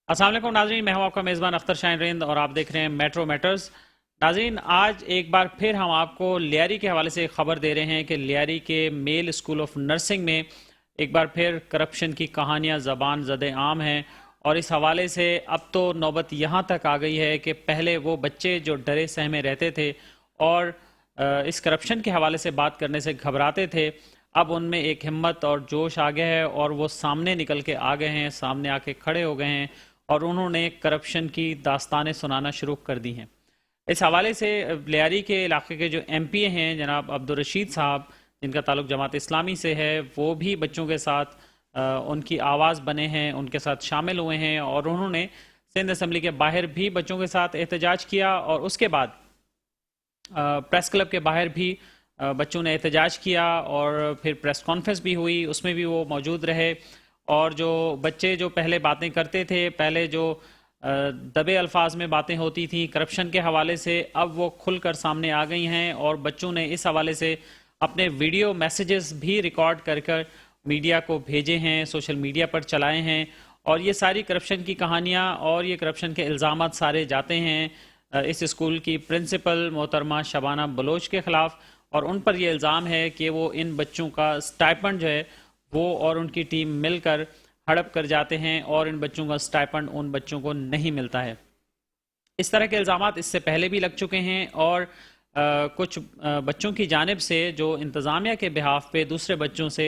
अस्सलाम वालेकुम नाज़रीन, मैं हूं आपका मेज़बान अख्तर शाहीन रिंद और आप देख रहे हैं मेट्रो मैटर्स। नाज़रीन, आज एक बार फिर हम आपको लियारी के हवाले से खबर दे रहे हैं कि लियारी के मेल स्कूल ऑफ नर्सिंग में एक बार फिर करप्शन की कहानियां ज़बान ज़द आम हैं। और इस हवाले से अब तो नौबत यहाँ तक आ गई है कि पहले वो बच्चे जो डरे सहमे रहते थे और इस करप्शन के हवाले से बात करने से घबराते थे, अब उनमें एक हिम्मत और जोश आ गया है और वो सामने निकल के आ गए हैं, सामने आके खड़े हो गए हैं और उन्होंने करप्शन की दास्तानें सुनाना शुरू कर दी हैं। इस हवाले से लियारी के इलाके के जो एमपी हैं जनाब अब्दुल रशीद साहब, जिनका ताल्लुक जमात इस्लामी से है, वो भी बच्चों के साथ उनकी आवाज़ बने हैं, उनके साथ शामिल हुए हैं और उन्होंने सिंध असम्बली के बाहर भी बच्चों के साथ एहतजाज किया और उसके बाद प्रेस क्लब के बाहर भी बच्चों ने एहतजाज किया और फिर प्रेस कॉन्फ्रेंस भी हुई, उसमें भी वो मौजूद रहे। और जो बच्चे जो पहले बातें करते थे, पहले जो दबे अल्फाज में बातें होती थी करप्शन के हवाले से, अब वो खुलकर सामने आ गई हैं और बच्चों ने इस हवाले से अपने वीडियो मैसेजेस भी रिकॉर्ड कर कर मीडिया को भेजे हैं, सोशल मीडिया पर चलाए हैं। और ये सारी करप्शन की कहानियाँ और ये करप्शन के इल्ज़ामात सारे जाते हैं इस स्कूल की प्रिंसिपल मोहतरमा शबाना बलोच के ख़िलाफ़। और उन पर यह इल्ज़ाम है कि वो इन बच्चों का स्टाइपेंड जो है वो और उनकी टीम मिलकर हड़प कर जाते हैं और इन बच्चों का स्टाइपेंड उन बच्चों को नहीं मिलता है। इस तरह के इल्ज़ामात इससे पहले भी लग चुके हैं और कुछ बच्चों की जानिब से जो इंतज़ामिया के बिहाफ पे दूसरे बच्चों से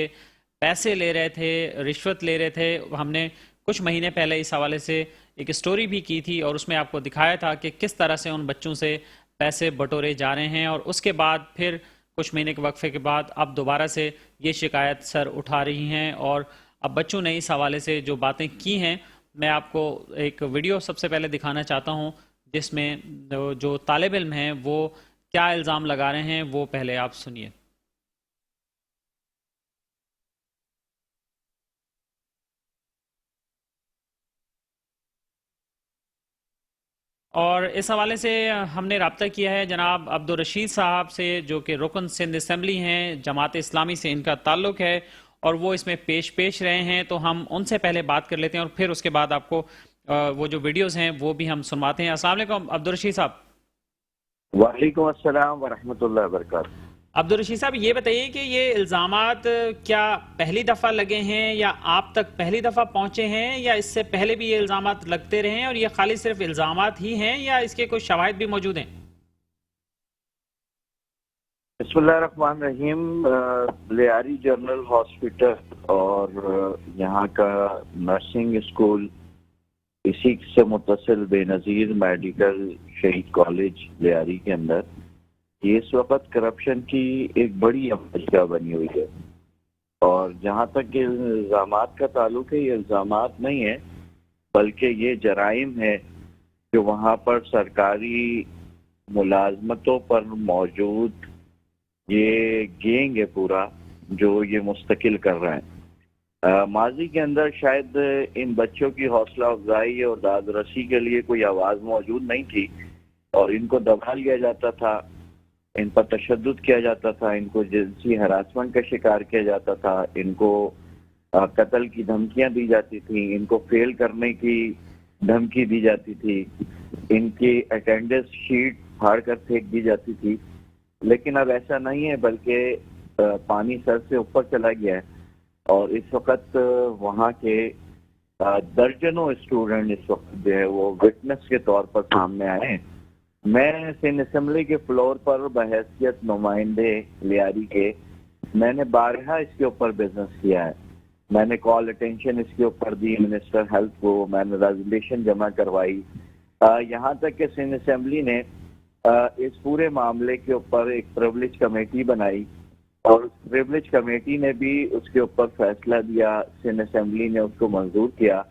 पैसे ले रहे थे, रिश्वत ले रहे थे। हमने कुछ महीने पहले इस हवाले से एक स्टोरी भी की थी और उसमें आपको दिखाया था कि किस तरह से उन बच्चों से पैसे बटोरे जा रहे हैं। और उसके बाद फिर कुछ महीने के वक्फे के बाद अब दोबारा से ये शिकायत सर उठा रही हैं और अब बच्चों ने इस हवाले से जो बातें की हैं, मैं आपको एक वीडियो सबसे पहले दिखाना चाहता हूं जिसमें जो तालिब इल्म हैं वो क्या इल्ज़ाम लगा रहे हैं, वो पहले आप सुनिए। और इस हवाले से हमने रब्ता किया है जनाब अब्दुल रशीद साहब से, जो कि रुकन सिंध असम्बली हैं, जमात इस्लामी से इनका ताल्लुक है और वो इसमें पेश रहे हैं। तो हम उनसे पहले बात कर लेते हैं और फिर उसके बाद आपको वो जो वीडियोस हैं वो भी हम सुनवाते हैं। अस्सलाम वालेकुम अब्दुल रशीद साहब। वालेकुम अस्सलाम वरहमतुल्लाहि वबरकातुहू। अब्दुल रशीद साहब, ये बताइए कि ये इल्ज़ामात क्या पहली दफ़ा लगे हैं या आप तक पहली दफ़ा पहुंचे हैं या इससे पहले भी ये इल्ज़ामात लगते रहे हैं और ये खाली सिर्फ इल्ज़ामात ही हैं या इसके कुछ शवाहिद भी मौजूद हैं? बिस्मिल्लाहिर्रहमानिर्रहीम। लियारी जनरल हॉस्पिटल और यहाँ का नर्सिंग स्कूल, इसी से मुतसिल बेनज़ीर मेडिकल शहीद कॉलेज लियारी के अंदर ये इस वक्त करप्शन की एक बड़ी अमलिका बनी हुई है। और जहाँ तक इल्ज़ामात का ताल्लुक है, ये इल्ज़ामात नहीं है बल्कि ये जराइम है कि वहाँ पर सरकारी मुलाजमतों पर मौजूद ये गैंग है पूरा जो ये मुस्तकिल कर रहे हैं। माजी के अंदर शायद इन बच्चों की हौसला अफजाई और दाद रसी के लिए कोई आवाज़ मौजूद नहीं थी और इनको दबा लिया जाता था, इन पर तशद्दुद किया जाता था, इनको जिनसी हरासमेंट का शिकार किया जाता था, इनको कत्ल की धमकियां दी जाती थी, इनको फेल करने की धमकी दी जाती थी, इनकी अटेंडेंस शीट फाड़ कर फेंक दी जाती थी। लेकिन अब ऐसा नहीं है, बल्कि पानी सर से ऊपर चला गया है और इस वक्त वहाँ के दर्जनों स्टूडेंट इस वक्त जो है वो विटनेस के तौर पर सामने आए हैं। मैं सिंध असम्बली के फ्लोर पर बहैसियत नुमाइंदे लियारी के मैंने बारहा इसके ऊपर बिजनेस किया है। मैंने कॉल अटेंशन इसके ऊपर दी मिनिस्टर हेल्थ को, मैंने रेजोल्यूशन जमा करवाई। यहाँ तक कि सिंध असम्बली ने इस पूरे मामले के ऊपर एक प्रिविलेज कमेटी बनाई और उस प्रिविलेज कमेटी ने भी उसके ऊपर फैसला दिया, सिंध असम्बली ने उसको मंजूर किया।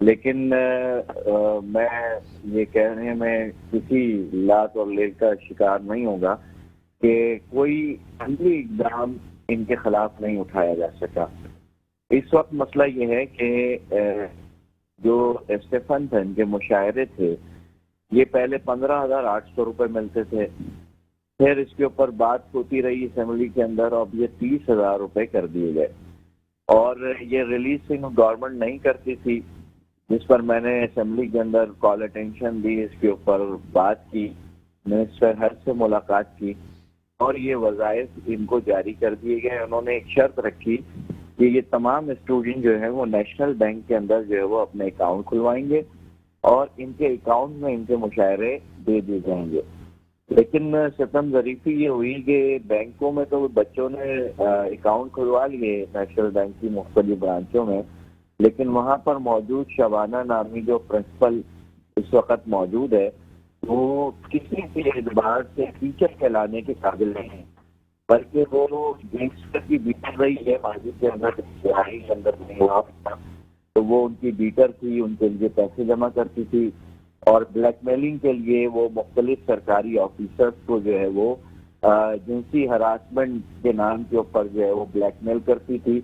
लेकिन मैं ये कहने में किसी लात और लेट का शिकार नहीं होगा कि कोई अमली इकदाम इनके खिलाफ नहीं उठाया जा सका। इस वक्त मसला ये है कि जो स्टेफन थे, इनके मुशायरे थे, ये पहले 15,800 रुपये मिलते थे, फिर इसके ऊपर बात होती रही असेंबली के अंदर, अब ये 30,000 रुपये कर दिए गए और ये रिलीज गवर्नमेंट नहीं करती थी। जिस पर मैंने असेंबली के अंदर कॉल अटेंशन दी, इसके ऊपर बात की, मिनिस्टर हर से मुलाकात की और ये वज़ाइफ इनको जारी कर दिए गए। उन्होंने एक शर्त रखी कि ये तमाम स्टूडेंट जो है वो नेशनल बैंक के अंदर जो है वो अपने अकाउंट खुलवाएंगे और इनके अकाउंट में इनके मुशायरे दे दिए जाएंगे। लेकिन सितम ज़रीफ़ी ये हुई कि बैंकों में तो बच्चों ने अकाउंट खुलवा लिए नेशनल बैंक की मुख्तलिफ ब्रांचों में, लेकिन वहाँ पर मौजूद शबाना नामी जो प्रिंसिपल इस वक्त मौजूद है वो किसी भी एतबार से टीचर कहलाने के काबिल नहीं है, बल्कि वो गैंगस्टर की बीटर रही है माजी के अंदर नहीं हुआ तो वो उनकी बीटर थी, उनके लिए पैसे जमा करती थी और ब्लैकमेलिंग के लिए वो मुख्तलिफ सरकारी ऑफिसर्स को जो है वो जिनसी हरासमेंट के नाम के ऊपर जो है वो ब्लैकमेल करती थी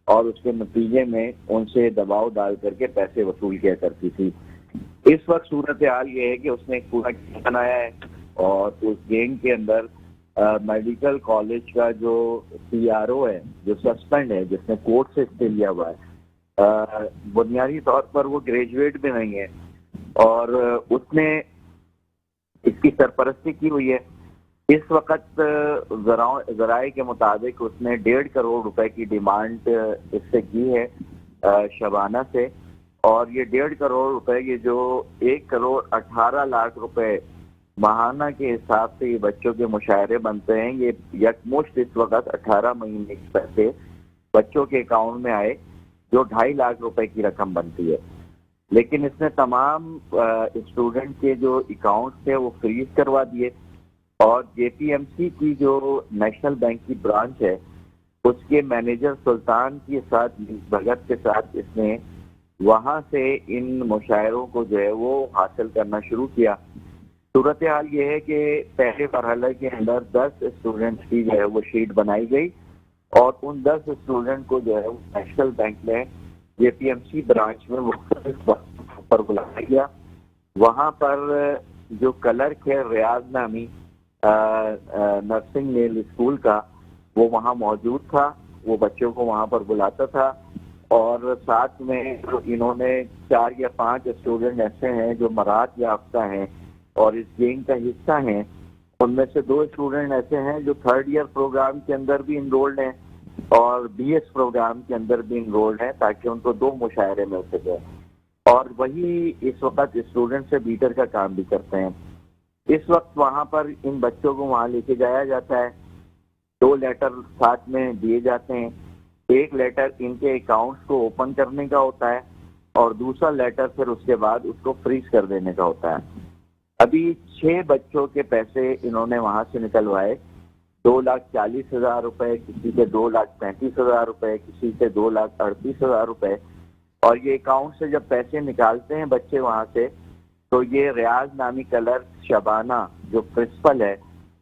और उसके नतीजे में उनसे दबाव डाल करके पैसे वसूल किया करती थी। इस वक्त सूरत हाल ये है कि उसने एक पूरा गैंग बनाया है और उस गैंग के अंदर मेडिकल कॉलेज का जो CRO है, जो सस्पेंड है, जिसने कोर्ट से स्टे लिया हुआ है, बुनियादी तौर पर वो ग्रेजुएट भी नहीं है और उसने इसकी सरपरस्ती की हुई है। इस वक्त जराए के मुताबिक उसने 1.5 करोड़ रुपए की डिमांड इससे की है शबाना से और ये 1.5 करोड़ रुपए ये जो 1 करोड़ 18 लाख रुपए माहाना के हिसाब से ये बच्चों के मुशायरे बनते हैं। ये यकमुश्त इस वक्त 18 महीने के पैसे बच्चों के अकाउंट में आए जो 2.5 लाख रुपए की रकम बनती है, लेकिन इसने तमाम स्टूडेंट के जो अकाउंट थे वो फ्रीज करवा दिए और JPMC की जो नेशनल बैंक की ब्रांच है उसके मैनेजर सुल्तान के साथ भगत के साथ इसने वहां से इन मुशायरों को जो है वो हासिल करना शुरू किया। सूरत हाल ये है कि पहले मरहले के अंदर 10 स्टूडेंट्स की जो है वो शीट बनाई गई और उन 10 स्टूडेंट को जो है वो नेशनल बैंक में JPMC ब्रांच में मुख्तलिफ पर बुलाया गया। वहाँ पर जो क्लर्क है रियाज नामी नर्सिंग मेल स्कूल का, वो वहाँ मौजूद था, वो बच्चों को वहाँ पर बुलाता था और साथ में इन्होंने 4 या 5 स्टूडेंट ऐसे हैं जो मरात याफ्ता हैं और इस गैंग का हिस्सा हैं। उनमें से 2 स्टूडेंट ऐसे हैं जो 3rd ईयर प्रोग्राम के अंदर भी इनरोल्ड हैं और BS प्रोग्राम के अंदर भी इनरोल्ड हैं ताकि उनको 2 मुशायरे मिल सके और वही इस वक्त स्टूडेंट से बीटर का काम भी करते हैं। इस वक्त वहाँ पर इन बच्चों को वहाँ लेके जाया जाता है, 2 लेटर साथ में दिए जाते हैं। एक लेटर इनके अकाउंट्स को ओपन करने का होता है और दूसरा लेटर फिर उसके बाद उसको फ्रीज कर देने का होता है। अभी 6 बच्चों के पैसे इन्होंने वहाँ से निकलवाए, 2,40,000 रुपए, किसी से 2,35,000 रुपए, किसी से 2,38,000 रुपए और ये अकाउंट से जब पैसे निकालते हैं बच्चे वहाँ से तो ये रियाज नामी क्लर्क शबाना जो प्रिंसिपल है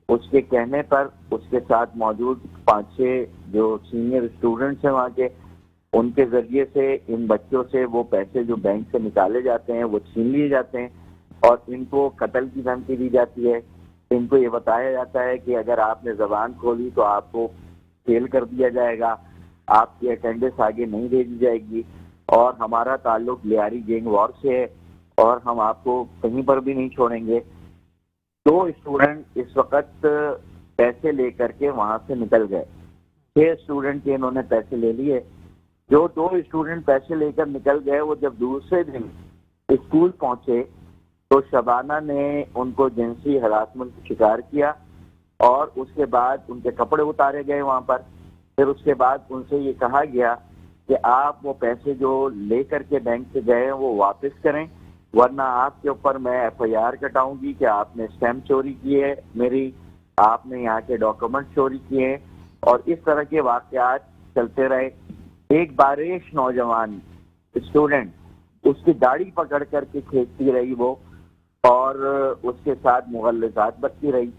उसके कहने पर उसके साथ मौजूद 5-6 जो सीनियर स्टूडेंट्स हैं वहाँ के, उनके जरिए से इन बच्चों से वो पैसे जो बैंक से निकाले जाते हैं वो छीन लिए जाते हैं और इनको कत्ल की धमकी दी जाती है। इनको ये बताया जाता है कि अगर आपने जबान खोली तो आपको फेल कर दिया जाएगा, आपकी अटेंडेंस आगे नहीं भेजी जाएगी और हमारा ताल्लुक लियारी गैंग वॉर से है और हम आपको कहीं पर भी नहीं छोड़ेंगे। 2 स्टूडेंट इस वक्त पैसे लेकर के वहां से निकल गए। 6 स्टूडेंट के इन्होंने पैसे ले लिए। जो 2 स्टूडेंट पैसे लेकर निकल गए वो जब दूसरे दिन स्कूल पहुंचे तो शबाना ने उनको जिनसी हरासमेंट का शिकार किया और उसके बाद उनके कपड़े उतारे गए वहां पर। फिर उसके बाद उनसे ये कहा गया कि आप वो पैसे जो लेकर के बैंक से गए हैं वो वापस करें, वरना आपके ऊपर मैं FIR कटाऊंगी कि आपने स्टैम्प चोरी की है मेरी, आपने यहाँ के डॉक्यूमेंट चोरी किए और इस तरह के वाकयात चलते रहे। एक बारिश नौजवान स्टूडेंट उसकी दाढ़ी पकड़ करके खींचती रही वो और उसके साथ मुगल्लज़ात बरती रही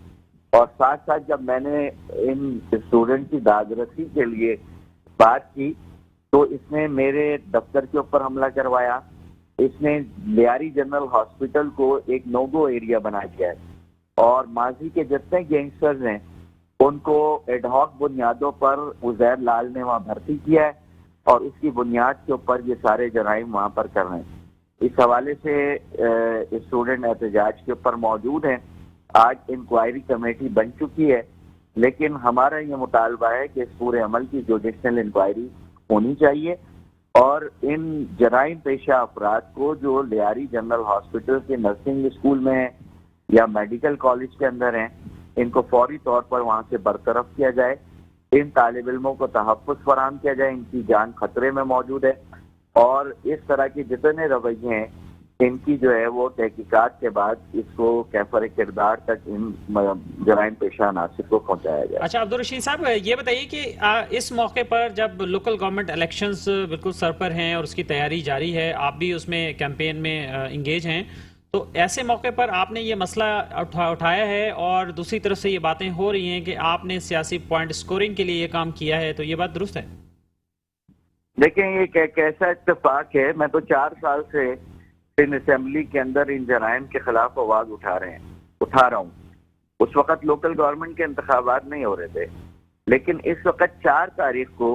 और साथ साथ जब मैंने इन स्टूडेंट की दादरसी के लिए बात की तो इसने मेरे दफ्तर के ऊपर हमला करवाया। इसने लियारी जनरल हॉस्पिटल को एक नो-गो एरिया बना दिया है और माजी के जितने गैंगस्टर्स हैं उनको एडहॉक बुनियादों पर उज़ैर लाल ने वहाँ भर्ती किया है और उसकी बुनियाद के ऊपर ये सारे जराइम वहाँ पर कर रहे हैं। इस हवाले से स्टूडेंट एहतजाज के ऊपर मौजूद हैं। आज इंक्वायरी कमेटी बन चुकी है, लेकिन हमारा ये मुतालबा है कि इस पूरे अमल की जुडिशनल इंक्वायरी होनी चाहिए और इन जराइम पेशा अफराद को जो लियारी जनरल हॉस्पिटल के नर्सिंग स्कूल में है या मेडिकल कॉलेज के अंदर हैं, इनको फौरी तौर पर वहाँ से बरतरफ किया जाए। इन तालिब इल्मों को तहफ़्फ़ुज़ फराहम किया जाए, इनकी जान खतरे में मौजूद है और इस तरह के जितने रवैये हैं इनकी जो है वो तहकीकात के बाद इसको कैफर किरदार तक इन जराइम पेशा अनासिर को पहुंचाया जाए। अच्छा अब्दुल रशीद साहब, ये बताइए कि इस मौके पर जब लोकल गवर्नमेंट इलेक्शंस बिल्कुल सर पर हैं और उसकी तैयारी जारी है, आप भी उसमें कैंपेन में इंगेज हैं, तो ऐसे मौके पर आपने ये मसला उठाया है और दूसरी तरफ से ये बातें हो रही हैं कि आपने सियासी पॉइंट स्कोरिंग के लिए ये काम किया है, तो ये बात दुरुस्त है? देखिए, ये कैसा इत्तेफाक है, मैं तो 4 साल से इन असेंबली के अंदर इन जराइम के खिलाफ आवाज उठा रहा हूँ। उस वक्त लोकल गवर्नमेंट के इंतखाबात नहीं हो रहे थे, लेकिन इस वक्त 4 तारीख को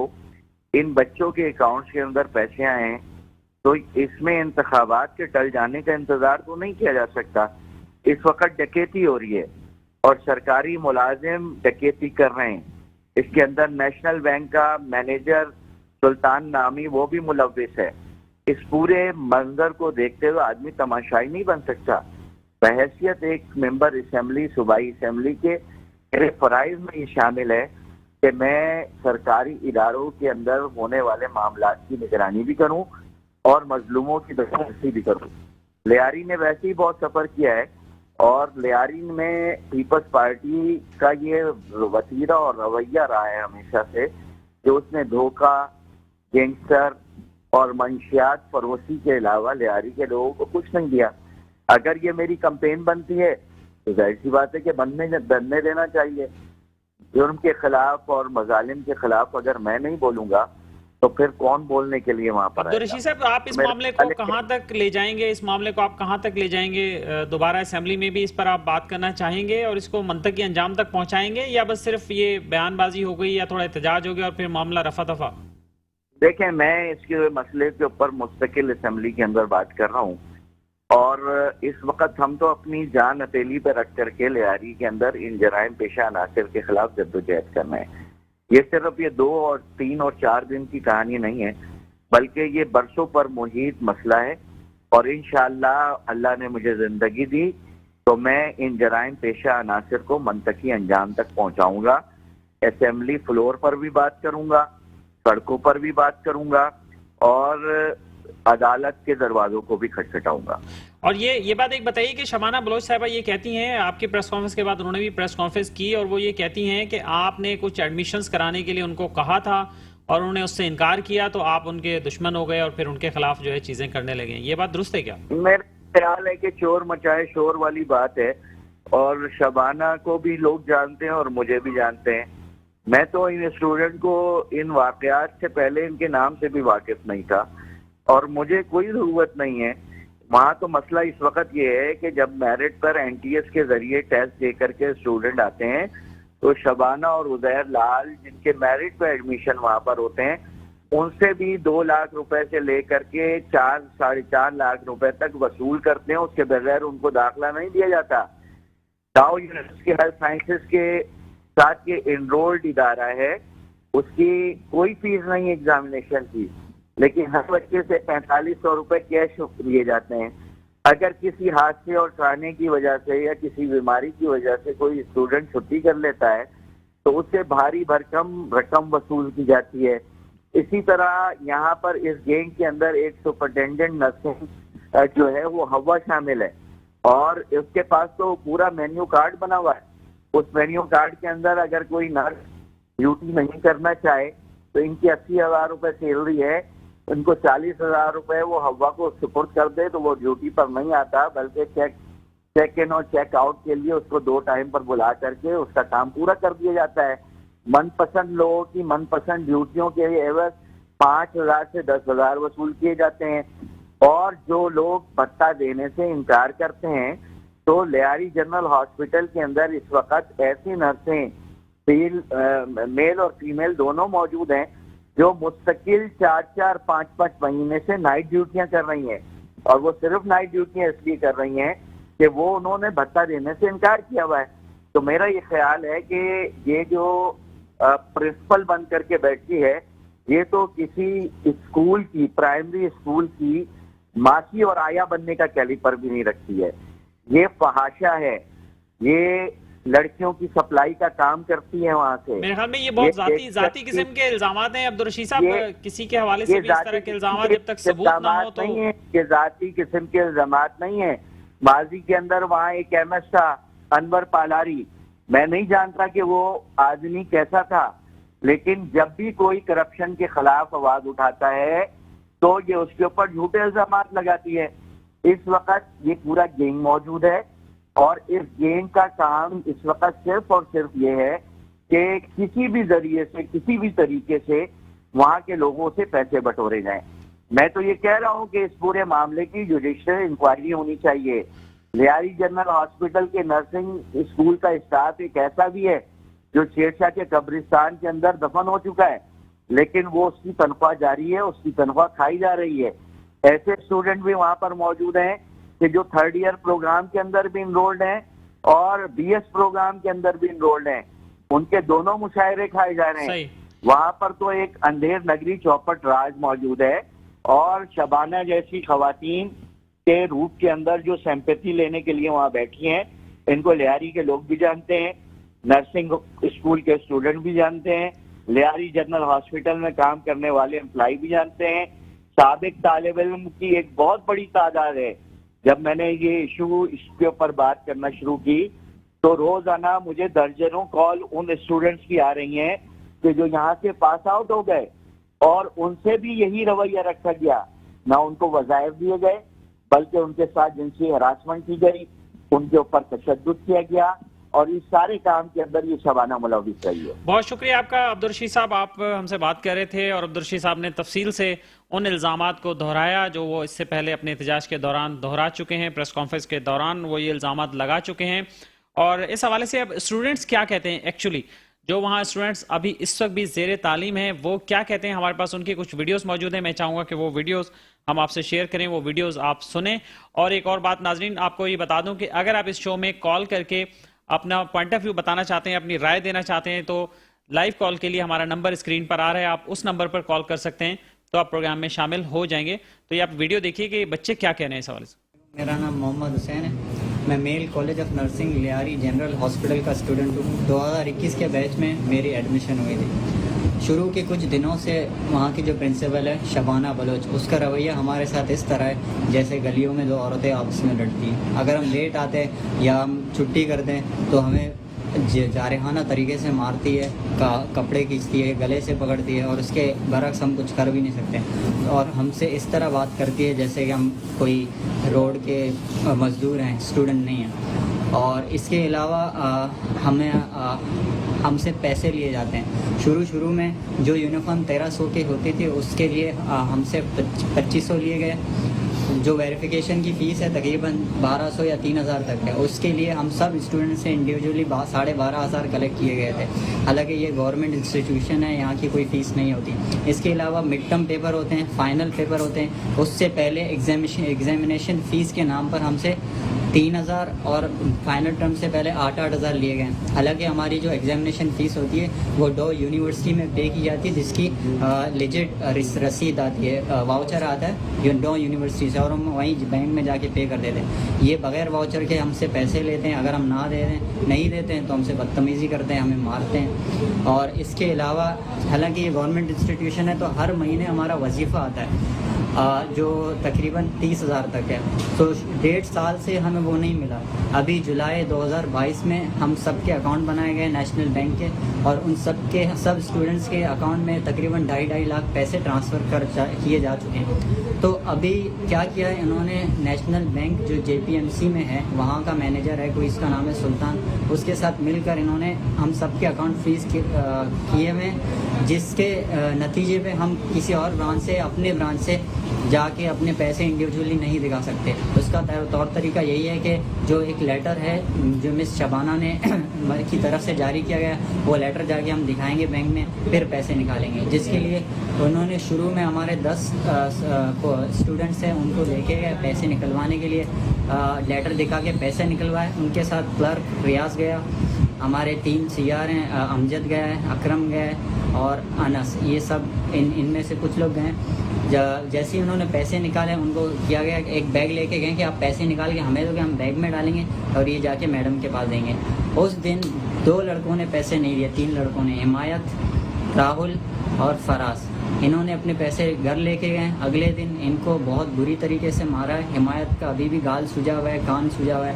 इन बच्चों के अकाउंट्स के अंदर पैसे आए हैं, तो इसमें इंतखाबात के टल जाने का इंतजार तो नहीं किया जा सकता। इस वक्त डकैती हो रही है और सरकारी मुलाजिम डकैती कर रहे हैं। इसके अंदर नेशनल बैंक का मैनेजर सुल्तान नामी वो भी मुलव्विस है। इस पूरे मंजर को देखते हुए आदमी तमाशाई नहीं बन सकता। बहैसियत एक मेंबर असेंबली, सूबाई असेंबली के मेरे फराइज में ये शामिल है कि मैं सरकारी इदारों के अंदर होने वाले मामलात की निगरानी भी करूं और मजलूमों की दस्तरसी भी करूं। लियारी ने वैसे ही बहुत सफर किया है और लियारी में पीपल्स पार्टी का ये वतीरा और रवैया रहा है हमेशा से, जो उसने धोखा, गैंगस्टर और मंशियात फरोशी के अलावा लियारी के लोगों को कुछ नहीं दिया। अगर ये मेरी कंपेन बनती है तो जाहिर सी बात है कि बनने देना चाहिए। जुर्म के खिलाफ और मजालिम के खिलाफ अगर मैं नहीं बोलूंगा तो फिर कौन बोलने के लिए वहां पर? अब्दुल रशीद साहब, आप इस मामले को कहां तक ले जाएंगे? इस मामले को आप कहां तक ले जाएंगे? दोबारा असेंबली में भी इस पर आप बात करना चाहेंगे और इसको मंतकी अंजाम तक पहुंचाएंगे, या बस सिर्फ ये बयानबाजी हो गई या थोड़ा एहतजाज हो गया और फिर मामला रफा दफा? देखें, मैं इसके मसले के ऊपर मुस्तकिल असेंबली के अंदर बात कर रहा हूँ और इस वक्त हम तो अपनी जान हथेली पर रख करके लियारी के अंदर इन जराइम पेशा अनासिर के खिलाफ जद्दोजहद करना है। ये सिर्फ ये 2 और 3 और 4 दिन की कहानी नहीं है, बल्कि ये बरसों पर मुहीत मसला है और इंशाअल्लाह अल्लाह ने मुझे जिंदगी दी तो मैं इन जराइम पेशा अनासिर को मंतकी अंजाम तक पहुंचाऊंगा। असेंबली फ्लोर पर भी बात करूंगा, सड़कों पर भी बात करूंगा और अदालत के दरवाजों को भी खटखटाऊंगा। और ये बात एक बताइए कि शबाना बलोच साहबा ये कहती हैं, आपकी प्रेस कॉन्फ्रेंस के बाद उन्होंने भी प्रेस कॉन्फ्रेंस की और वो ये कहती हैं कि आपने कुछ एडमिशन्स कराने के लिए उनको कहा था और उन्होंने उससे इनकार किया, तो आप उनके दुश्मन हो गए और फिर उनके खिलाफ जो है चीजें करने लगे। ये बात दुरुस्त है क्या? मेरा ख्याल है कि चोर मचाए शोर वाली बात है और शबाना को भी लोग जानते हैं और मुझे भी जानते हैं। मैं तो इन स्टूडेंट को इन वाकयात से पहले इनके नाम से भी वाकिफ नहीं था और मुझे कोई जरूरत नहीं है। वहाँ तो मसला इस वक्त ये है कि जब मेरिट पर NTS के जरिए टेस्ट दे करके स्टूडेंट आते हैं तो शबाना और उजैर लाल जिनके मेरिट पर एडमिशन वहाँ पर होते हैं, उनसे भी 2 लाख रुपए से लेकर के 4 साढ़े 4 लाख रुपए तक वसूल करते हैं। उसके बगैर उनको दाखिला नहीं दिया जाता। डाउ यूनिवर्सिटी हेल्थ साइंसेज के साथ ये एनरोल्ड इदारा है, उसकी कोई फीस नहीं एग्जामिनेशन की, लेकिन हर बच्चे से 4500 रुपए कैश लिए जाते हैं। अगर किसी हादसे और ट्राने की वजह से या किसी बीमारी की वजह से कोई स्टूडेंट छुट्टी कर लेता है तो उससे भारी भरकम रकम वसूल की जाती है। इसी तरह यहाँ पर इस गैंग के अंदर एक सुपरिटेंडेंट नर्सिंग जो है वो हवा शामिल है और उसके पास तो पूरा मेन्यू कार्ड बना हुआ है। उस मेन्यू कार्ड के अंदर अगर कोई नर्स ड्यूटी नहीं करना चाहे तो इनकी 80,000 रुपए सैलरी है, उनको 40,000 रुपए वो हवा को सुपुर्द कर दे तो वो ड्यूटी पर नहीं आता, बल्कि चेक इन और चेक आउट के लिए उसको 2 टाइम पर बुला करके उसका काम पूरा कर दिया जाता है। मनपसंद लोगों की मनपसंद ड्यूटियों के एवज 5,000 से 10,000 वसूल किए जाते हैं और जो लोग भत्ता देने से इनकार करते हैं तो लियारी जनरल हॉस्पिटल के अंदर इस वक्त ऐसी नर्सें मेल और फीमेल दोनों मौजूद हैं जो मुस्तकिल 4-4, 5-5 महीने से नाइट ड्यूटियां कर रही हैं। और वो सिर्फ नाइट ड्यूटियां इसलिए कर रही हैं कि वो उन्होंने भत्ता देने से इनकार किया हुआ है। तो मेरा ये ख्याल है कि ये जो प्रिंसिपल बन करके बैठी है, ये तो किसी स्कूल की, प्राइमरी स्कूल की मासी और आया बनने का कैलिपर भी नहीं रखती है। ये फहाशा है, ये लड़कियों की सप्लाई का काम करती है वहां से। मेरे ख्याल में ये बहुत जाती किस्म के इल्जामात हैं अब्दुल रशीद साहब। किसी के हवाले से भी इस तरह के इल्जामात जब तक सबूत ना हो तो नहीं है, ये जाती किस्म के इल्जामात नहीं है। माजी के अंदर वहाँ एक एमएस था, अनवर पालारी, मैं नहीं जानता कि वो आदमी कैसा था, लेकिन जब भी कोई करप्शन के खिलाफ आवाज उठाता है तो ये उसके ऊपर झूठे इल्जामात लगाती है। इस वक्त ये पूरा गैंग मौजूद है और इस गैंग का काम इस वक्त सिर्फ और सिर्फ ये है कि किसी भी जरिए से, किसी भी तरीके से वहां के लोगों से पैसे बटोरे जाएं। मैं तो ये कह रहा हूं कि इस पूरे मामले की जुडिशियल इंक्वायरी होनी चाहिए। लियारी जनरल हॉस्पिटल के नर्सिंग स्कूल का स्टाफ एक ऐसा भी है जो शेरशाह के कब्रिस्तान के अंदर दफन हो चुका है, लेकिन वो उसकी तनख्वाह जारी है, उसकी तनख्वाह खाई जा रही है। ऐसे स्टूडेंट भी वहां पर मौजूद हैं कि जो 3rd ईयर प्रोग्राम के अंदर भी इनरोल्ड हैं और BS प्रोग्राम के अंदर भी इनरोल्ड हैं, उनके दोनों मुशायरे खाए जा रहे हैं। वहां पर तो एक अंधेर नगरी चौपट राज मौजूद है और शबाना जैसी खवातीन के रूप के अंदर जो सिंपैथी लेने के लिए वहां बैठी हैं, इनको लियारी के लोग भी जानते हैं, नर्सिंग स्कूल के स्टूडेंट भी जानते हैं, लियारी जनरल हॉस्पिटल में काम करने वाले एम्प्लॉय भी जानते हैं, साबिक तालिब इल्म की एक बहुत बड़ी तादाद है। जब मैंने ये इशू इसके ऊपर बात करना शुरू की तो रोजाना मुझे दर्जनों कॉल उन स्टूडेंट्स की आ रही हैं कि जो यहाँ से पास आउट हो गए और उनसे भी यही रवैया रखा गया, ना उनको वज़ाइफ दिए गए बल्कि उनके साथ जिनसी हरासमेंट की गई, उनके ऊपर तशद्दुद किया गया और इस सारे काम के अंदर ये शबाना मुलव्विस रही है। बहुत शुक्रिया आपका अब्दुल रशीद साहब, आप हमसे बात कर रहे थे और अब्दुल रशीद साहब ने तफसील से उन इल्ज़ामात को दोहराया जो वो इससे पहले अपने एहतजाज के दौरान दोहरा चुके हैं। प्रेस कॉन्फ्रेंस के दौरान वो ये इल्ज़ामात लगा चुके हैं और इस हवाले से अब स्टूडेंट्स क्या कहते हैं, एक्चुअली जो वहाँ स्टूडेंट्स अभी इस वक्त भी ज़ेरे तालीम हैं वो क्या कहते हैं। हमारे पास उनकी कुछ वीडियोस मौजूद हैं, मैं चाहूँगा कि वो वीडियोस हम आपसे शेयर करें, वो वीडियोस आप सुने। और एक और बात नाजरीन, आपको ये बता दूं कि अगर आप इस शो में कॉल करके अपना पॉइंट ऑफ व्यू बताना चाहते हैं, अपनी राय देना चाहते हैं, तो लाइव कॉल के लिए हमारा नंबर स्क्रीन पर आ रहा है, आप उस नंबर पर कॉल कर सकते हैं, तो आप प्रोग्राम में शामिल हो जाएंगे। तो ये आप वीडियो देखिए कि बच्चे क्या कह रहे हैं इस हवाले से। मेरा नाम मोहम्मद हुसैन है, मैं male college of nursing Lyari general hospital का स्टूडेंट हूँ। 2021 के बैच में मेरी एडमिशन हुई थी। शुरू के कुछ दिनों से वहाँ की जो प्रिंसिपल है शबाना बलोच, उसका रवैया हमारे साथ इस तरह है जैसे गलियों में दो औरतें आपस में लड़ती हैं। अगर हम लेट आते हैं या हम छुट्टी करते हैं तो हमें जारहाना तरीके से मारती है, कपड़े खींचती है, गले से पकड़ती है और उसके बरक्स हम कुछ कर भी नहीं सकते। और हमसे इस तरह बात करती है जैसे कि हम कोई रोड के मज़दूर हैं, स्टूडेंट नहीं हैं। और इसके अलावा हमसे पैसे लिए जाते हैं। शुरू में जो यूनिफॉर्म 1300 की होती थी उसके लिए हमसे 2500 लिए गए। जो वेरिफिकेशन की फ़ीस है तकरीबन 1200 या 3000 तक है, उसके लिए हम सब स्टूडेंट से इंडिविजुअली 12,500 कलेक्ट किए गए थे। हालांकि ये गवर्नमेंट इंस्टीट्यूशन है, यहाँ की कोई फ़ीस नहीं होती। इसके अलावा मिड टर्म पेपर होते हैं, फाइनल पेपर होते हैं, उससे पहले एग्जामिनेशन फ़ीस के नाम पर हमसे 3000 और फाइनल टर्म से पहले 8,000 लिए गए। हालांकि हमारी जो एग्जामिनेशन फ़ीस होती है वो डो यूनिवर्सिटी में पे की जाती है, जिसकी लिजिट रसीद आती है, वाउचर आता है डो यूनिवर्सिटी से, और हम वहीं बैंक में जाके पे कर देते हैं। ये बग़ैर वाउचर के हमसे पैसे लेते हैं। अगर हम नहीं देते हैं तो हमसे बदतमीज़ी करते हैं, हमें मारते हैं। और इसके अलावा हालांकि ये गवर्नमेंट इंस्टीट्यूशन है तो हर महीने हमारा वजीफ़ा आता है जो तकरीबन 30,000 तक है। तो 1.5 साल से हमें वो नहीं मिला। अभी जुलाई 2022 में हम सब के अकाउंट बनाए गए नेशनल बैंक के, और उन सब स्टूडेंट्स के अकाउंट में तकरीबन 2.5 लाख पैसे ट्रांसफ़र किए जा चुके हैं। तो अभी क्या किया है इन्होंने, नेशनल बैंक जो JPMC में है वहाँ का मैनेजर है कोई, इसका नाम है सुल्तान, उसके साथ मिलकर इन्होंने हम सब के अकाउंट फ्रीज किए हुए, जिसके नतीजे पे हम किसी और ब्रांच से, अपने ब्रांच से जाके अपने पैसे इंडिविजुअली नहीं दिखा सकते। उसका तौर तरीका यही है कि जो एक लेटर है जो मिस शबाना ने की तरफ से जारी किया गया, वो लेटर जाके हम दिखाएंगे बैंक में, फिर पैसे निकालेंगे। जिसके लिए उन्होंने शुरू में हमारे 10 स्टूडेंट्स हैं उनको लेके गए पैसे निकलवाने के लिए, लेटर दिखा के पैसे निकलवाए। उनके साथ क्लर्क रियाज गया, हमारे 3 सीआर हैं, अमजद गया है, अकरम गया है और अनस, ये सब इनमें से कुछ लोग गए। जैसे ही उन्होंने पैसे निकाले, उनको किया गया एक बैग लेके गए कि आप पैसे निकाल के हमें दोगे, हम बैग में डालेंगे और ये जाके मैडम के पास देंगे। उस दिन 2 लड़कों ने पैसे नहीं दिए, 3 लड़कों ने, हिमायत, राहुल और फराज, इन्होंने अपने पैसे घर लेके गए। अगले दिन इनको बहुत बुरी तरीके से मारा है। हिमायत का अभी भी गाल सूजा हुआ है, कान सूजा हुआ है,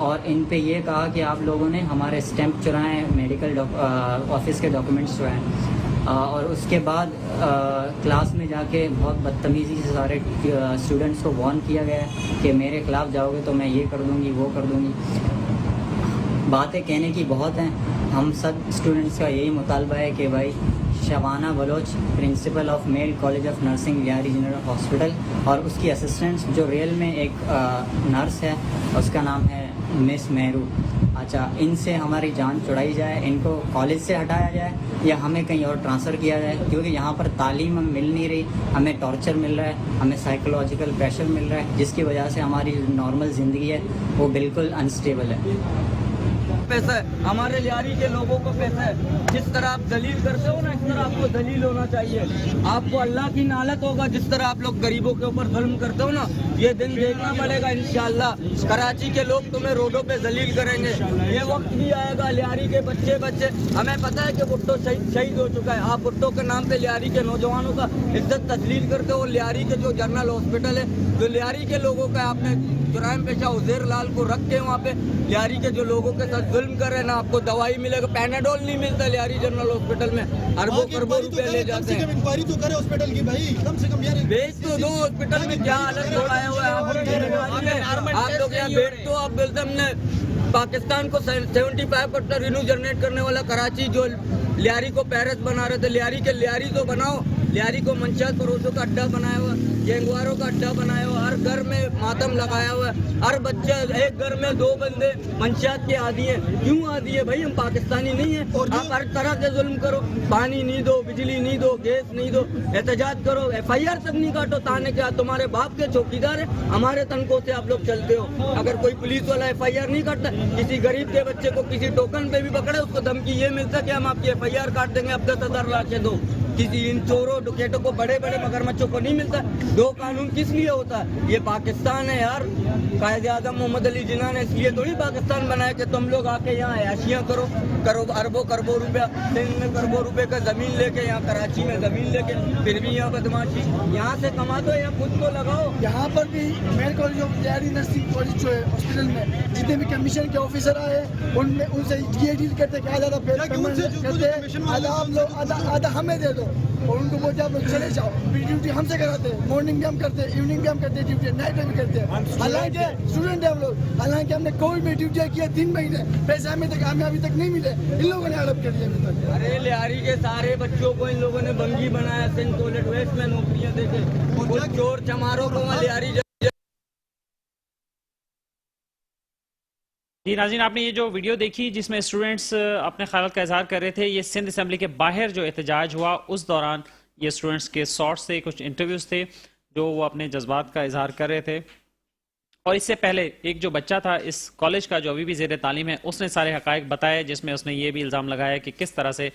और इन पे ये कहा कि आप लोगों ने हमारे स्टैंप चुराए हैं, मेडिकल ऑफिस के डॉक्यूमेंट्स चुराए हैं। और उसके बाद क्लास में जाके बहुत बदतमीज़ी से सारे स्टूडेंट्स को वार्न किया गया है कि मेरे ख़िलाफ़ जाओगे तो मैं ये कर दूँगी, वो कर दूँगी। बातें कहने की बहुत हैं। हम सब स्टूडेंट्स का यही मुतालबा है कि भाई Shabana Baloch, principal of male college of nursing Lyari general hospital, और उसकी असिस्टेंट जो रियल में एक नर्स है, उसका नाम है मिस मेहरू, अच्छा, इनसे हमारी जान छुड़ाई जाए, इनको कॉलेज से हटाया जाए या हमें कहीं और ट्रांसफ़र किया जाए, क्योंकि यहाँ पर तालीम हमें मिल नहीं रही, हमें टॉर्चर मिल रहा है, हमें साइकोलॉजिकल प्रेशर मिल रहा है, जिसकी वजह से हमारी नॉर्मल ज़िंदगी है वो बिल्कुल अनस्टेबल है। पैसा है, हमारे लियारी के लोगों को पैसा है। जिस तरह आप दलील करते हो ना, इस तरह आपको दलील होना चाहिए। आपको अल्लाह की नालत होगा जिस तरह आप लोग गरीबों के ऊपर जुल्म करते हो ना, ये दिन देखना पड़ेगा इंशाअल्लाह। कराची के लोग तुम्हें रोडों पे जलील करेंगे। ये वक्त भी आएगा, लियारी के बच्चे हमें पता है कि भुट्टो शहीद हो चुका है, आप भुट्टो के नाम पे लियारी के नौजवानों का इज्जत तस्लील करते हो। लियारी के जो जनरल हॉस्पिटल है, जो लियारी के लोगों का आपने जुराइम पेशा उज़ैर लाल को रख के वहाँ पे लियारी के जो लोगों के साथ जुल्म कर रहे हैं ना, आपको दवाई मिलेगा, पैनाडोल नहीं मिलता लियारी जनरल हॉस्पिटल में, अरबों करोड़ों रुपए ले जाते हैं। इंक्वायरी तो करे हॉस्पिटल की भाई, कम से कम यार बेच तो दो, हॉस्पिटल में क्या हालत छोड़ाए हुए हैं आप लोग। यहाँ बेच तो आप बोलते हमने पाकिस्तान को 75% रिन्यू जनरेट करने वाला कराची जो लियारी को पेरिस बना रहे थे, लियारी तो बनाओ। लियारी को मंशात फरोशों का अड्डा बनाया हुआ, गैंगवारों का अड्डा बनाया हुआ, हर घर में मातम लगाया हुआ है, हर बच्चा, एक घर में 2 बंदे मंशात के आदी हैं। क्यों आदी है भाई? हम पाकिस्तानी नहीं है? आप हर तरह के जुल्म करो, पानी नहीं दो, बिजली नहीं दो, गैस नहीं दो, एहतजाज करो, FIR तक नहीं काटो, ताने के तुम्हारे बाप के चौकीदार है, हमारे तनखों से आप लोग चलते हो। अगर कोई पुलिस वाला FIR नहीं काटता, किसी गरीब के बच्चे को किसी टोकन पे भी पकड़े, उसको धमकी ये मिलता कि हम आपकी FIR काट देंगे, अब 10,000 ला के दो। किसी इन चोरों डुकेटों को, बड़े बड़े मगरमच्छों को नहीं मिलता। 2 कानून किस लिए होता है? ये पाकिस्तान है यार। कायदे आज़म मोहम्मद अली जिन्ना ने इसलिए थोड़ी पाकिस्तान बनाया कि तुम लोग आके यहाँ ऐशियाँ करो अरबों खरबों रुपया, सिंध में खरबों रुपए का ज़मीन लेके, यहाँ कराची में ज़मीन लेके, फिर भी यहाँ बदमाशी, यहाँ से कमा दो, यहाँ खुद को लगाओ। यहाँ पर भी medical college of Lyari nursing college जो है हॉस्पिटल में जितने भी कमीशन के ऑफिसर आए, उनमें उनसे ये डील करते कि आधा करते, आधा आप लोग, आधा हमें दे दो, और उनको बोलते आप लोग चले जाओ। ड्यूटी हमसे कराते हैं, मॉर्निंग भी हम करते हैं, इवनिंग भी हम करते हैं, ड्यूटी नाइट में भी करते हैं। हालांकि स्टूडेंट है हम लोग, हालांकि हमने कोविड में ड्यूटी किया 3 महीने, पैसे हमें अभी तक नहीं मिले, इन लोगों ने हड़प कर दिया अभी तक। अरे लियारी के सारे बच्चों को इन लोगों ने बंगी बनाया, सेंट टॉयलेट वेस्ट में नौकरियां देके, कुछ चोर चमारों को वहाँ लियारी। जी नाज़रीन, आपने ये जो वीडियो देखी जिसमें स्टूडेंट्स अपने ख़यालात का इजहार कर रहे थे, ये सिंध असम्बली के बाहर जो एहतजाज हुआ उस दौरान ये स्टूडेंट्स के शॉर्ट्स थे, कुछ इंटरव्यूज़ थे जो वो अपने जज्बात का इजहार कर रहे थे। और इससे पहले एक जो बच्चा था इस कॉलेज का जो अभी भी ज़ेर तालीम है, उसने सारे हक़ाइक़ बताए, जिसमें उसने ये भी इल्ज़ाम लगाया कि किस तरह से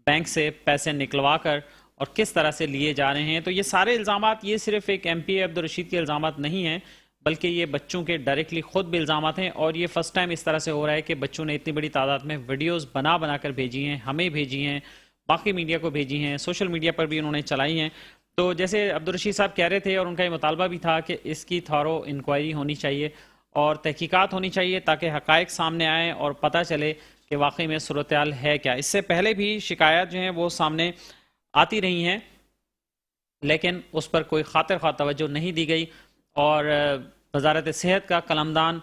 बैंक से पैसे निकलवा कर और किस तरह से लिए जा रहे हैं। तो ये सारे इल्ज़ामात, ये सिर्फ एक MPA अब्दुल रशीद के इल्ज़ामात नहीं हैं, बल्कि ये बच्चों के डायरेक्टली खुद भी इल्ज़ामात हैं। और ये फ़र्स्ट टाइम इस तरह से हो रहा है कि बच्चों ने इतनी बड़ी तादाद में वीडियोस बना कर भेजी हैं, हमें भेजी हैं, बाकी मीडिया को भेजी हैं, सोशल मीडिया पर भी उन्होंने चलाई हैं। तो जैसे अब्दुल रशीद साहब कह रहे थे और उनका ये मुतालबा भी था कि इसकी थॉरो इंक्वायरी होनी चाहिए और तहकीकात होनी चाहिए ताकि हक़ाइक़ सामने आएँ और पता चले कि वाकई में सूरत हाल है क्या। इससे पहले भी शिकायत जो हैं वो सामने आती रही हैं, लेकिन उस पर कोई खातिर ख्वाह तवज्जो नहीं दी गई। और वज़ारत सेहत का कलमदान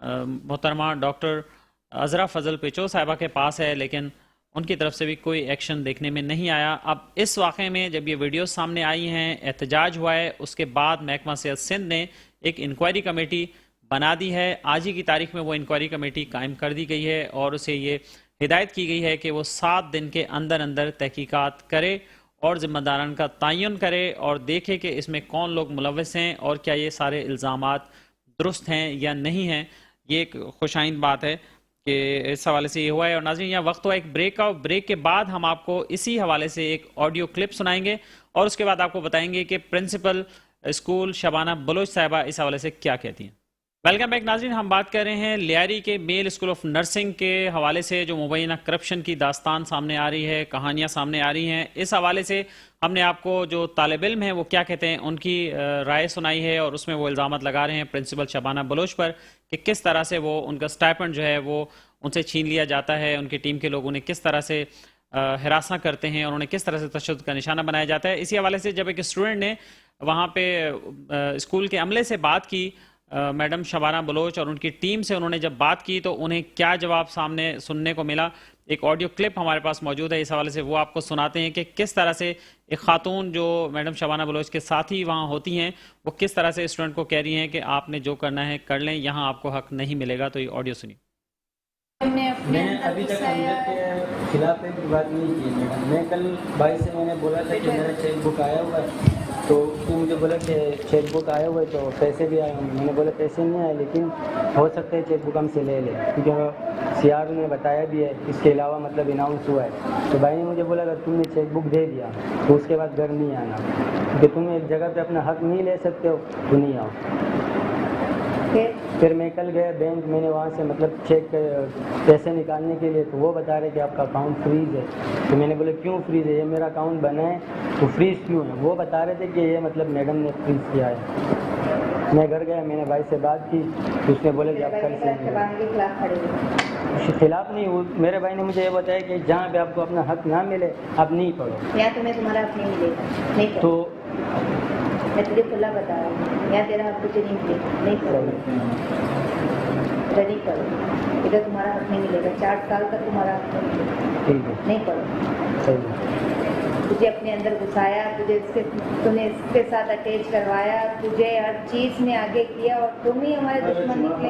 मोहतरमा डॉक्टर अज़रा फजल पेचो साहिबा के पास है, लेकिन उनकी तरफ से भी कोई एक्शन देखने में नहीं आया। अब इस वाक़े में जब ये वीडियो सामने आई हैं, एहतजाज हुआ है, उसके बाद महकमा सेहत सिंध ने एक इंक्वायरी कमेटी बना दी है। आज ही की तारीख में वो इंक्वायरी कमेटी कायम कर दी गई है और उसे ये हिदायत की गई है कि वो 7 दिन के अंदर अंदर तहकीकात करे और ज़िम्मेदारान का तयन करे और देखे कि इसमें कौन लोग मुलव्वस हैं और क्या ये सारे इल्ज़ामात दुरुस्त हैं या नहीं हैं। ये एक खुशाइन बात है कि इस हवाले से ये हुआ है। और नाज़रीन, यहाँ वक्त हुआ एक ब्रेक का। ब्रेक के बाद हम आपको इसी हवाले से एक ऑडियो क्लिप सुनाएंगे और उसके बाद आपको बताएंगे कि प्रिंसिपल स्कूल शबाना बलोच साहिबा इस हवाले से क्या कहती हैं। वेलकम बैक नाज़रीन, हम बात कर रहे हैं लियारी के मेल स्कूल ऑफ नर्सिंग के हवाले से जो मुबैना करप्शन की दास्तान सामने आ रही है, कहानियाँ सामने आ रही हैं। इस हवाले से हमने आपको जो तालिब इल्म है वो क्या कहते हैं उनकी राय सुनाई है और उसमें वो इल्ज़ाम लगा रहे हैं प्रिंसिपल शबाना बलोच पर कि किस तरह से वो उनका स्टाइपेंड जो है वो उनसे छीन लिया जाता है, उनकी टीम के लोग उन्हें किस तरह से हिरासा करते हैं और उन्हें किस तरह से तशद्दुद का निशाना बनाया जाता है। इसी हवाले से जब एक स्टूडेंट ने वहाँ पे स्कूल के अमले से बात की, मैडम शबाना बलोच और उनकी टीम से उन्होंने जब बात की तो उन्हें क्या जवाब सामने सुनने को मिला, एक ऑडियो क्लिप हमारे पास मौजूद है। इस हवाले से वो आपको सुनाते हैं कि किस तरह से एक खातून जो मैडम शबाना बलोच के साथ ही वहाँ होती हैं वो किस तरह से स्टूडेंट को कह रही हैं कि आपने जो करना है कर लें, यहाँ आपको हक नहीं मिलेगा। तो ये ऑडियो सुनिए। मैंने अभी तक अंदर के खिलाफ एक बात नहीं की मैडम। मैं कल भाई से मैंने बोला था कि मेरा चेक बुक आया हुआ है, तो उसने मुझे बोला कि चेक बुक आया हुआ है तो पैसे भी आए होंगे। मैंने बोला पैसे नहीं आए, लेकिन हो सकता है चेक बुक हमसे ले ले, क्योंकि सीआर ने बताया भी है, इसके अलावा मतलब अनाउंस हुआ है। तो भाई ने मुझे बोला अगर तुमने चेक बुक दे दिया तो उसके बाद घर नहीं आना, क्योंकि तुम एक जगह पे अपना हक नहीं ले सकते हो तो नहीं आओ। फिर मैं कल गया बैंक, मैंने वहाँ से मतलब चेक पैसे निकालने के लिए, तो वो बता रहे कि आपका अकाउंट फ्रीज़ है। तो मैंने बोला क्यों फ्रीज़ है, ये मेरा अकाउंट बना है तो फ्रीज़ क्यों है। वो बता रहे थे कि ये मतलब मैडम ने फ्रीज़ किया है। मैं घर गया, मैंने भाई से बात की तो उसने बोला कि आप कल से खिलाफ नहीं हूँ। मेरे भाई ने मुझे ये बताया कि जहाँ पे आपको अपना हक ना मिले आप नहीं पढ़ो, या तुम्हें तुम्हारा हक नहीं मिलेगा, नहीं तो मैं तुझे खुला बता रहा हूँ, या तेरा हक तुझे नहीं मिलेगा, नहीं करो, नहीं करो, इधर तुम्हारा हक नहीं मिलेगा। 4 साल तक तुम्हारा हक नहीं मिलेगा, नहीं करो। तुझे अपने अंदर घुसाया, तूने इसके साथ अटैच करवाया, तुझे हर चीज़ में आगे किया और तुम ही हमारे दुश्मन निकले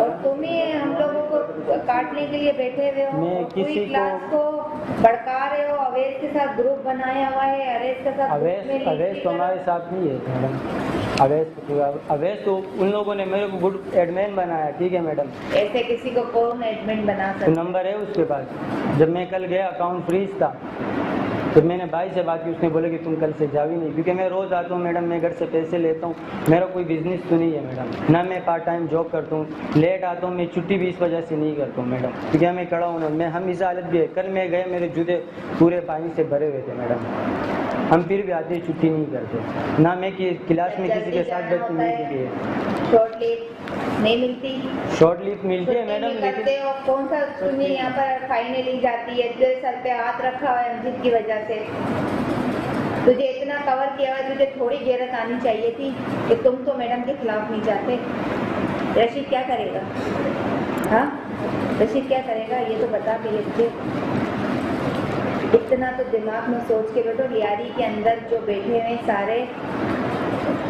और तुम ही हम लोगों को काटने के लिए बैठे हुए हो। पूरी क्लास को भड़का रहे हो, अवैध के साथ ग्रुप बनाया हुआ है, अवैध के साथ अवैध तो हमारे साथ नहीं है मैडम। अवैध तो उन लोगों ने मेरे को गुड एडमिन बनाया, ठीक है मैडम। ऐसे किसी को कौन एडमिन बना सकता? नंबर है उसके पास। जब मैं कल गया अकाउंट फ्रीज था तो मैंने भाई से बात की, उसने बोले कि तुम कल से जाओ ही नहीं, क्योंकि मैं रोज़ आता हूँ मैडम, मैं घर से पैसे लेता हूँ, मेरा कोई बिजनेस तो नहीं है मैडम, ना मैं पार्ट टाइम जॉब करता हूँ, लेट आता हूँ, मैं छुट्टी भी इस वजह से नहीं करता हूँ मैडम, क्योंकि मैं खड़ा हूँ ना, मैं हम इस हालत भी है। कल मैं गए, मेरे जूते पूरे पानी से भरे हुए थे मैडम, हम फिर भी आते छुट्टी नहीं करते, ना मैं कि क्लास में किसी के साथ बदतमीजी की है। शॉर्ट लीव नहीं मिलती, शॉर्ट लीव मिलती है मैडम, लेकिन हो कौन सा सुनिए यहाँ पर फाइनली जाती है, तुझे सर पे हाथ रखा हुआ है मस्जिद की वजह से, तुझे इतना कवर किया हुआ, तुझे थोड़ी गैरत आनी चाहिए थी कि तुम तो मैडम के खिलाफ नहीं जाते। रशीद क्या करेगा? हाँ, रशीद क्या करेगा ये तो बता के मुझे। इतना तो दिमाग में सोच के बैठो, लियारी के अंदर जो बैठे हुए सारे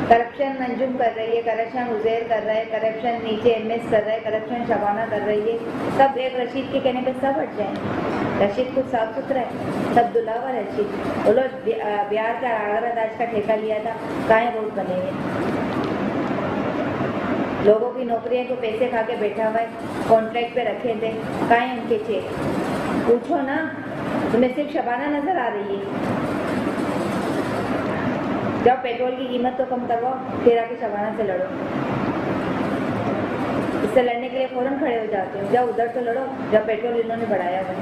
करप्शन मंजूम कर रही है, करप्शन उजैर कर रहा है, करप्शन नीचे एमएस कर रहा है, करप्शन शबाना कर रही है, सब एक रशीद के कहने पे सब हट जाए। रशीद कुछ साफ सुथरा है, सब दुलावा रशीद। वो लोग बिहार का आगरा दाज का ठेका लिया था, कहाँ रोड बने हुए, लोगों की नौकरियों को पैसे खा के बैठा हुआ है, कॉन्ट्रैक्ट पे रखे थे, कहाँ उनके चेक? पूछो ना, तुम्हें सिर्फ शबाना नजर आ रही है। जब पेट्रोल की कीमत तो कम करवाओ, फिर आके शबाना से लड़ो। इससे लड़ने के लिए फौरन खड़े हो जाते हो, जाओ उधर तो लड़ो जब पेट्रोल इन्होंने बढ़ाया हुआ है।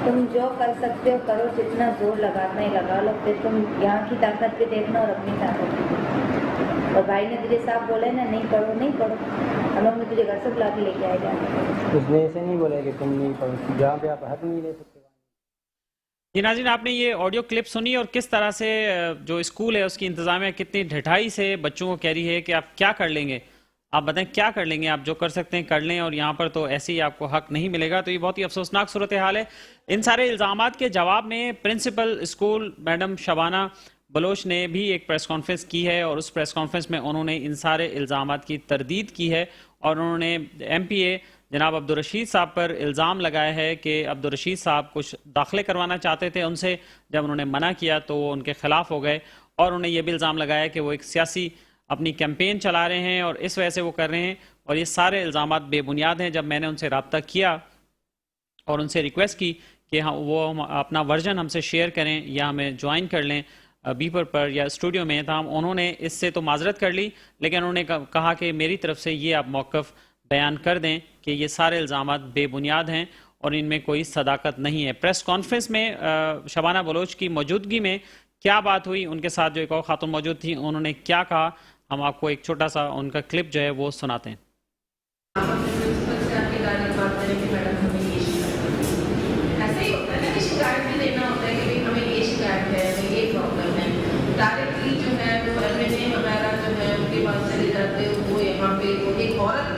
तुम जो कर सकते हो करो, जितना जोर लगाना है लगा लो, फिर तुम यहाँ की ताकत भी देखना और अपनी ताकत भी देखना। और भाई ने तुझे साफ बोला है ना, नहीं पढ़ो नहीं पढ़ो, हम लोग ने तुझे घर से बुला के लेके आए जाने। उसने ऐसे नहीं बोला कि तुम नहीं पढ़ो, जहाँ पे आप हक नहीं ले सकते। जी नाज़रीन, आपने ये ऑडियो क्लिप सुनी और किस तरह से जो स्कूल है उसकी इंतज़ामिया कितनी ढिठाई से बच्चों को कह रही है कि आप क्या कर लेंगे, आप बताएं क्या कर लेंगे? आप जो कर सकते हैं कर लें, और यहाँ पर तो ऐसे ही आपको हक नहीं मिलेगा। तो ये बहुत ही अफसोसनाक सूरत हाल है। इन सारे इल्ज़ामात के जवाब में principal school madam Shabana Baloch ने भी एक प्रेस कॉन्फ्रेंस की है, और उस प्रेस कॉन्फ्रेंस में उन्होंने इन सारे इल्ज़ामात की तरदीद की है, और उन्होंने MPA जनाब अब्दुल रशीद साहब पर इल्ज़ाम लगाया है कि अब्दुल रशीद साहब कुछ दाखिले करवाना चाहते थे उनसे, जब उन्होंने मना किया तो वो उनके खिलाफ हो गए, और उन्होंने ये भी इल्ज़ाम लगाया कि वो एक सियासी अपनी कैंपेन चला रहे हैं और इस वजह से वो कर रहे हैं, और ये सारे इल्ज़ामात बेबुनियाद हैं। जब मैंने उनसे रब्ता किया और उनसे रिक्वेस्ट की कि हाँ वो अपना वर्जन हमसे शेयर करें या हमें ज्वाइन कर लें बीपर पर या स्टूडियो में, तो उन्होंने इससे तो माजरत कर ली, लेकिन उन्होंने कहा कि मेरी तरफ से ये आप मौक़िफ़ बयान कर दें कि ये सारे इल्ज़ामात बेबुनियाद हैं और इनमें कोई सदाकत नहीं है। प्रेस कॉन्फ्रेंस में शबाना बलोच की मौजूदगी में क्या बात हुई, उनके साथ जो एक और खातून मौजूद थी, उन्होंने क्या कहा, हम आपको एक छोटा सा उनका क्लिप जो है वो सुनाते हैं। ऐसे ही होता है ना कि शिकायत भी देना होता है कि भाई हमें ये शिकायत है, हमें ये प्रॉब्लम है। डायरेक्टली जो है वो MNA वगैरह जो है उनके पास चले जाते हो, वो यहाँ पे वो एक औरत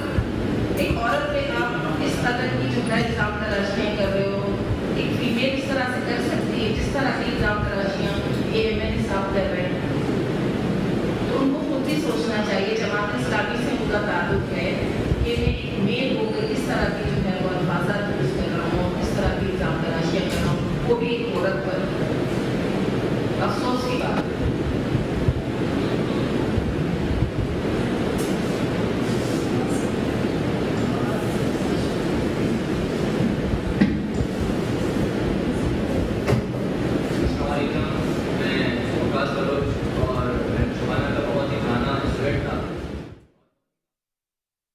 पे आप इस कदर की जो है इल्ज़ाम तराशियाँ कर रहे हो। एक फीमेल इस तरह से कर सकती है जिस तरह की इल्ज़ाम तराशियाँ ये MNA साहब कर रहे हैं, तो उनको खुद भी सोचना चाहिए। जमात इस्लामी से उनका ताल्लुक है कि मैं एक मेल होकर इस तरह की जो है वो अल्फाज़ात यूज़ कर रहा हूँ, इस तरह की इल्ज़ाम तराशियाँ कर रहा हूँ, वो भी एक औरत पर। अफसोस की बात है।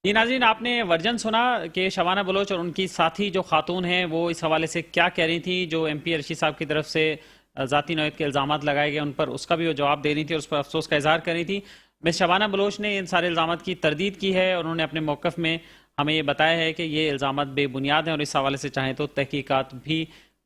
जी नाज़रीन, आपने वर्जन सुना कि शबाना बलोच और उनकी साथी जो खातून हैं वो इस हवाले से क्या कह रही थी। जो MP रशीद साहब की तरफ से ज़ाती नौयत के इल्ज़ामात लगाए गए उन पर उसका भी वो जवाब दे रही थी और उस पर अफसोस का इजहार कर रही थी। मिस शबाना बलोच ने इन सारे इल्ज़ामात की तरदीद की है और उन्होंने अपने मौक़िफ़ में हमें ये बताया है कि ये इल्ज़ामात बेबुनियाद हैं और इस हवाले से चाहें तो तहकीकात भी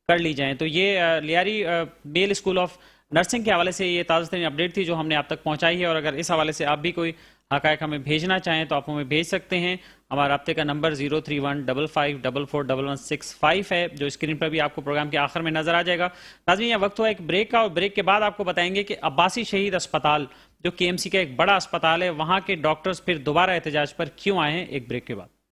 कर ली जाएँ। तो ये Lyari male school of nursing के हवाले से ये ताज़ा तरीन अपडेट थी जो हमने आप तक पहुँचाई है, और अगर इस हवाले से आप भी कोई हक़ाइक़ हमें भेजना चाहें तो आप हमें भेज सकते हैं। हमारा राब्ते का नंबर 0315541165 है, जो स्क्रीन पर भी आपको प्रोग्राम के आखिर में नजर आ जाएगा। नाज़रीन, यह वक्त हुआ एक ब्रेक का, और ब्रेक के बाद आपको बताएंगे कि अब्बासी शहीद अस्पताल जो KMC का एक बड़ा अस्पताल है, वहाँ के डॉक्टर्स फिर दोबारा एहतजाज पर क्यों आए हैं। एक ब्रेक के बाद।